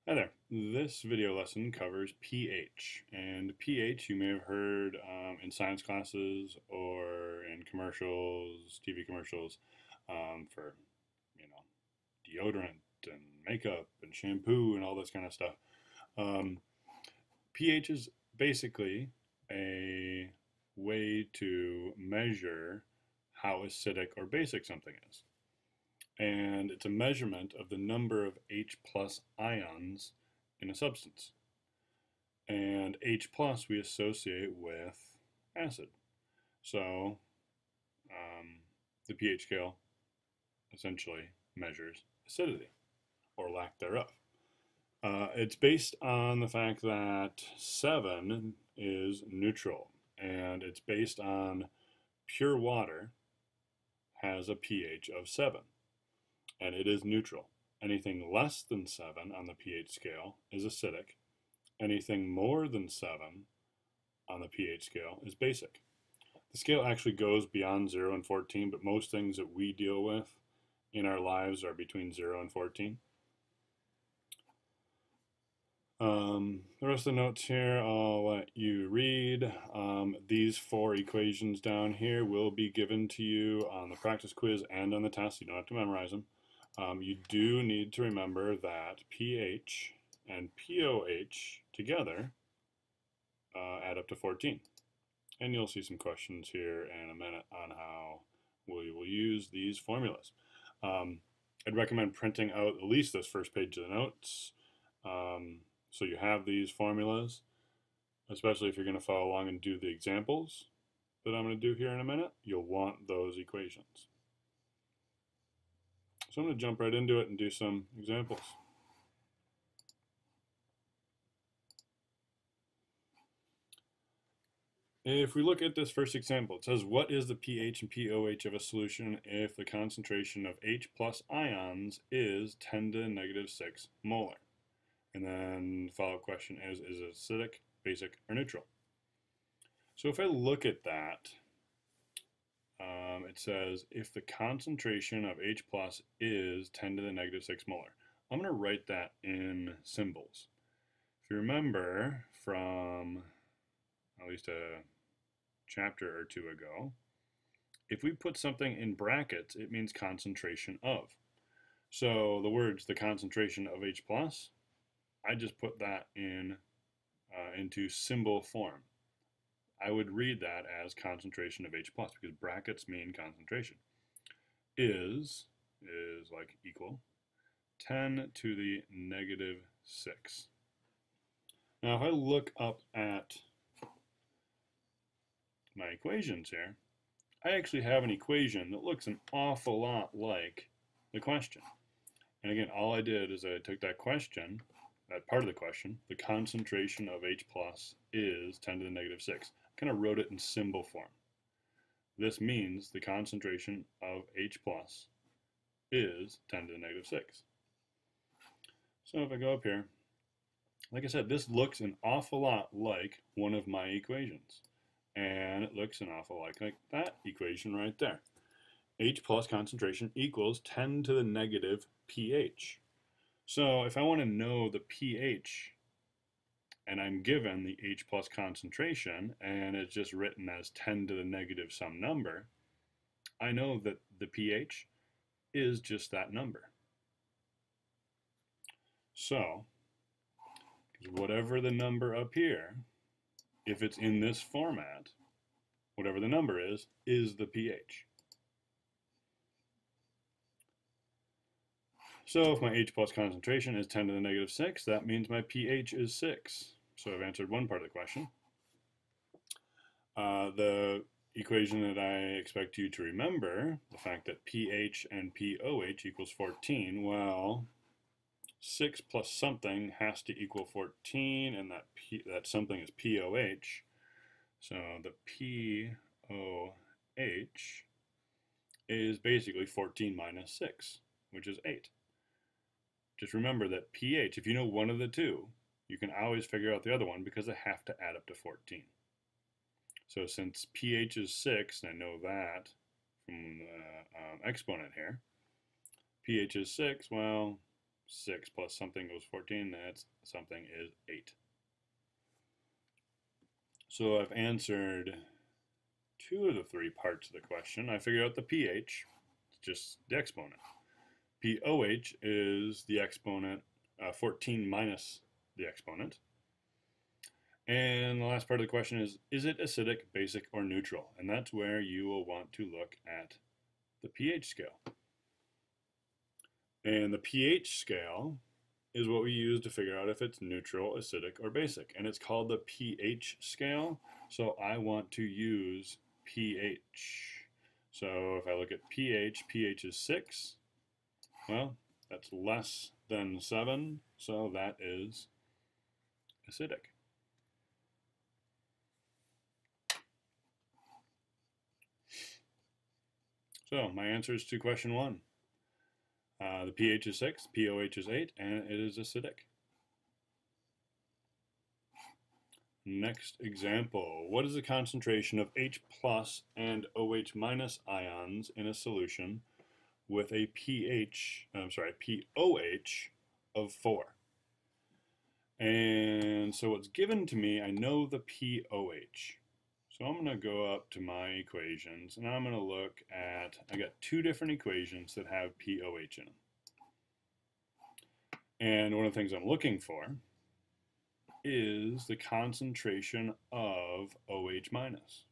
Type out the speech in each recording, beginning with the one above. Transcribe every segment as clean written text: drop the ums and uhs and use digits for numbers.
Hi there. This video lesson covers pH, and pH you may have heard in science classes or in commercials, TV commercials for you know deodorant and makeup and shampoo and all this kind of stuff. Um, pH is basically a way to measure how acidic or basic something is, and it's a measurement of the number of H plus ions in a substance. And H plus we associate with acid. So the pH scale essentially measures acidity or lack thereof. It's based on the fact that 7 is neutral, and it's based on pure water has a pH of 7, and it is neutral. Anything less than 7 on the pH scale is acidic. Anything more than 7 on the pH scale is basic. The scale actually goes beyond 0 and 14, but most things that we deal with in our lives are between 0 and 14. The rest of the notes here I'll let you read. These 4 equations down here will be given to you on the practice quiz and on the test. You don't have to memorize them. You do need to remember that pH and pOH together add up to 14. And you'll see some questions here in a minute on how we will use these formulas. I'd recommend printing out at least this first page of the notes so you have these formulas, especially if you're going to follow along and do the examples that I'm going to do here in a minute. You'll want those equations. So I'm going to jump right into it and do some examples. If we look at this first example, it says, what is the pH and pOH of a solution if the concentration of H plus ions is 10 to the negative 6 molar? And then the follow-up question is it acidic, basic, or neutral? So if I look at that, it says if the concentration of H plus is 10 to the negative 6 molar. I'm going to write that in symbols. If you remember from at least a chapter or two ago, if we put something in brackets, it means concentration of. So the words the concentration of H plus, I just put that in into symbol form. I would read that as concentration of H plus because brackets mean concentration. Is like equal 10 to the negative 6. Now if I look up at my equations here, I actually have an equation that looks an awful lot like the question. And again, all I did is I took that question, that part of the question, the concentration of H plus is 10 to the negative 6. I kind of wrote it in symbol form. This means the concentration of H plus is 10 to the negative 6. So if I go up here, like I said, this looks an awful lot like one of my equations. And it looks an awful lot like that equation right there. H plus concentration equals 10 to the negative pH. So if I want to know the pH and I'm given the H plus concentration and it's just written as 10 to the negative some number, I know that the pH is just that number. So whatever the number up here, if it's in this format, whatever the number is the pH. So if my H plus concentration is 10 to the negative 6, that means my pH is 6. So I've answered one part of the question. The equation that I expect you to remember, the fact that pH and pOH equals 14, well, 6 plus something has to equal 14, and that something is pOH. So the pOH is basically 14 minus 6, which is 8. Just remember that pH, if you know one of the two, you can always figure out the other one because they have to add up to 14. So since pH is 6, and I know that from the exponent here, pH is 6, well, 6 plus something equals 14, that's something is 8. So I've answered 2 of the 3 parts of the question. I figured out the pH, it's just the exponent. pOH is the exponent, 14 minus the exponent. And the last part of the question is it acidic, basic, or neutral? And that's where you will want to look at the pH scale. And the pH scale is what we use to figure out if it's neutral, acidic, or basic. And it's called the pH scale. So I want to use pH. So if I look at pH, pH is 6. Well, that's less than 7, so that is acidic. So my answers to question 1. The pH is 6, pOH is 8, and it is acidic. Next example. What is the concentration of H plus and OH minus ions in a solution with a pOH of 4? And so what's given to me, I know the pOH. So I'm going to go up to my equations and I'm going to look at, I got 2 different equations that have pOH in them. And one of the things I'm looking for is the concentration of OH minus.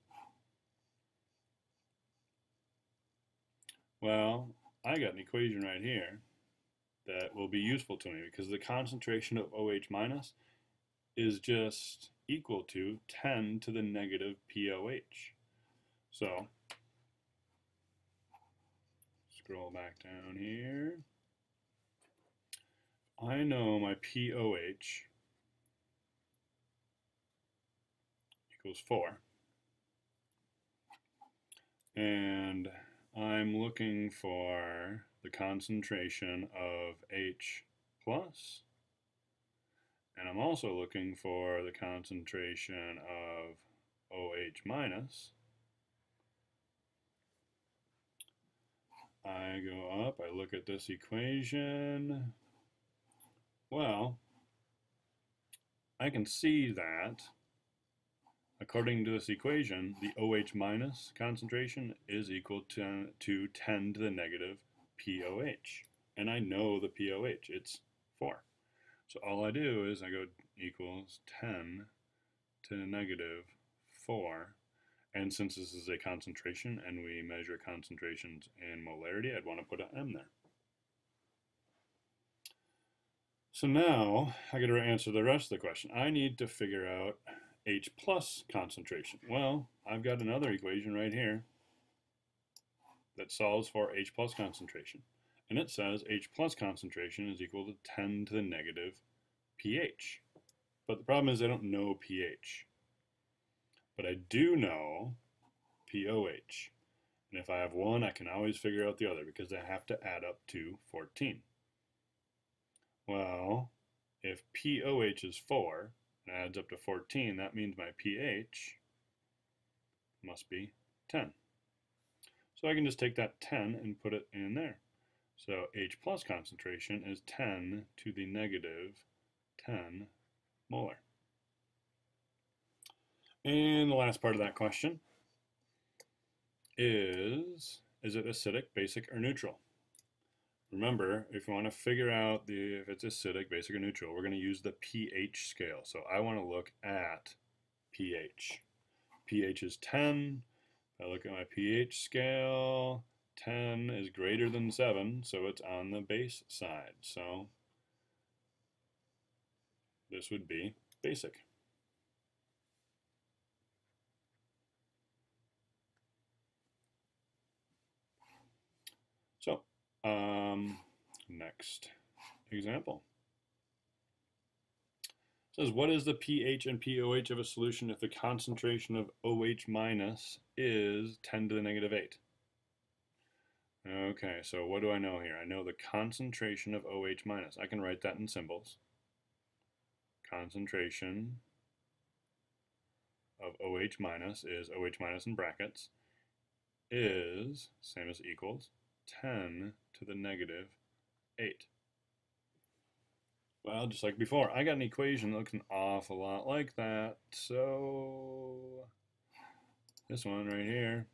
Well, I got an equation right here that will be useful to me because the concentration of OH minus is just equal to 10 to the negative pOH. So, scroll back down here. I know my pOH equals 4. And I'm looking for the concentration of H plus, and I'm also looking for the concentration of OH minus. I go up, I look at this equation. Well, I can see that according to this equation, the OH minus concentration is equal to 10 to the negative pOH. And I know the pOH, it's 4. So all I do is I go equals 10 to the negative 4. And since this is a concentration and we measure concentrations in molarity, I'd want to put an M there. So now I got to answer the rest of the question. I need to figure out H plus concentration. Well, I've got another equation right here that solves for H plus concentration. And it says H plus concentration is equal to 10 to the negative pH. But the problem is I don't know pH. But I do know pOH. And if I have one, I can always figure out the other because I have to add up to 14. Well, if pOH is 4 and adds up to 14, that means my pH must be 10. So I can just take that 10 and put it in there. So H plus concentration is 10 to the negative 10 molar. And the last part of that question is it acidic, basic, or neutral? Remember, if you want to figure out if it's acidic, basic, or neutral, we're going to use the pH scale. So I want to look at pH. pH is 10. If I look at my pH scale, 10 is greater than 7, so it's on the base side. So this would be basic. So, next example. It says, what is the pH and pOH of a solution if the concentration of OH minus is 10 to the negative 8? Okay, so what do I know here? I know the concentration of OH minus. I can write that in symbols. Concentration of OH minus is OH minus in brackets is, same as equals, 10 to the negative 8. Well, just like before, I got an equation that looks an awful lot like that. So this one right here,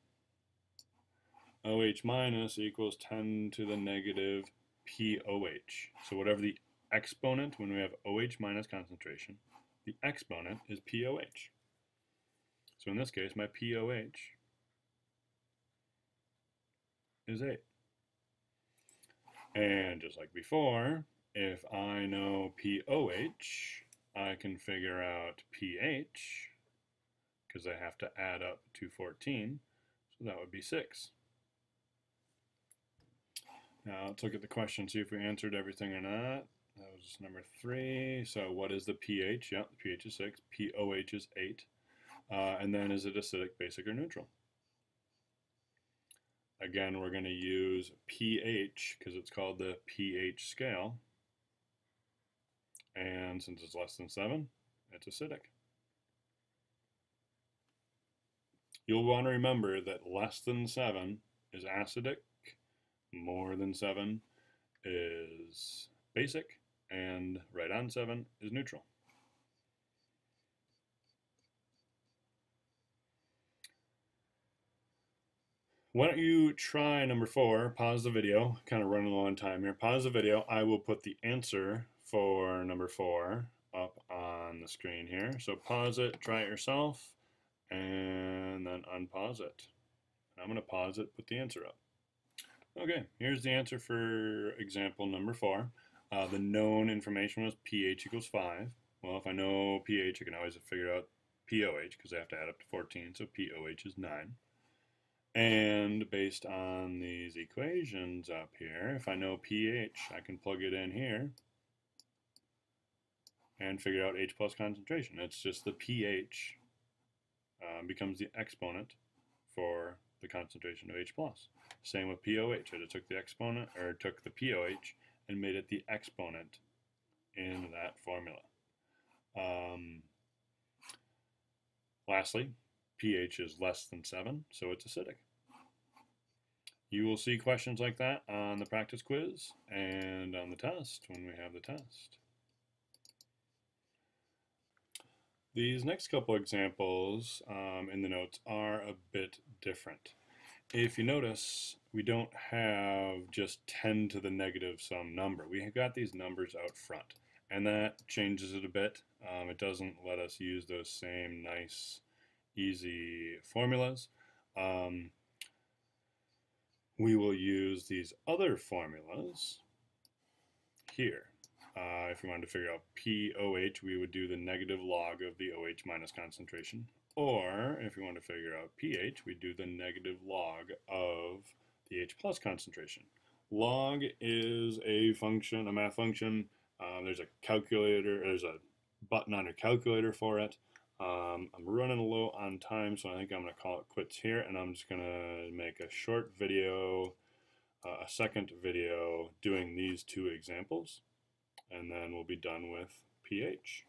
OH minus equals 10 to the negative POH. So whatever the exponent, when we have OH minus concentration, the exponent is POH. So in this case, my POH is 8. And just like before, if I know POH, I can figure out pH, because I have to add up to 14, so that would be 6. Now let's look at the question, see if we answered everything or not. That was number 3. So what is the pH? Yeah, the pH is 6. POH is 8. And then is it acidic, basic, or neutral? Again, we're going to use pH because it's called the pH scale. And since it's less than 7, it's acidic. You'll want to remember that less than 7 is acidic, more than 7 is basic, and right on 7 is neutral. Why don't you try number 4, pause the video, kind of running low on time here. Pause the video. I will put the answer for number 4 up on the screen here. So pause it, try it yourself, and then unpause it. I'm going to pause it, put the answer up. Okay, here's the answer for example number 4. The known information was pH equals 5. Well, if I know pH, I can always figure out POH because I have to add up to 14, so POH is 9. And based on these equations up here, if I know pH, I can plug it in here and figure out H plus concentration. It's just the pH becomes the exponent for the concentration of H plus. Same with POH. I just took the exponent, or took the POH and made it the exponent in that formula. Lastly, pH is less than 7, so it's acidic. You will see questions like that on the practice quiz and on the test when we have the test. These next couple examples in the notes are a bit different. If you notice, we don't have just 10 to the negative some number. We have got these numbers out front, and that changes it a bit. It doesn't let us use those same nice, easy formulas. We will use these other formulas here. If we wanted to figure out POH, we would do the negative log of the OH minus concentration. Or if we want to figure out pH, we do the negative log of the H plus concentration. Log is a function, a math function. There's a calculator, there's a button on your calculator for it. I'm running low on time, so I think I'm going to call it quits here, and I'm just going to make a short video, a second video doing these two examples, and then we'll be done with pH.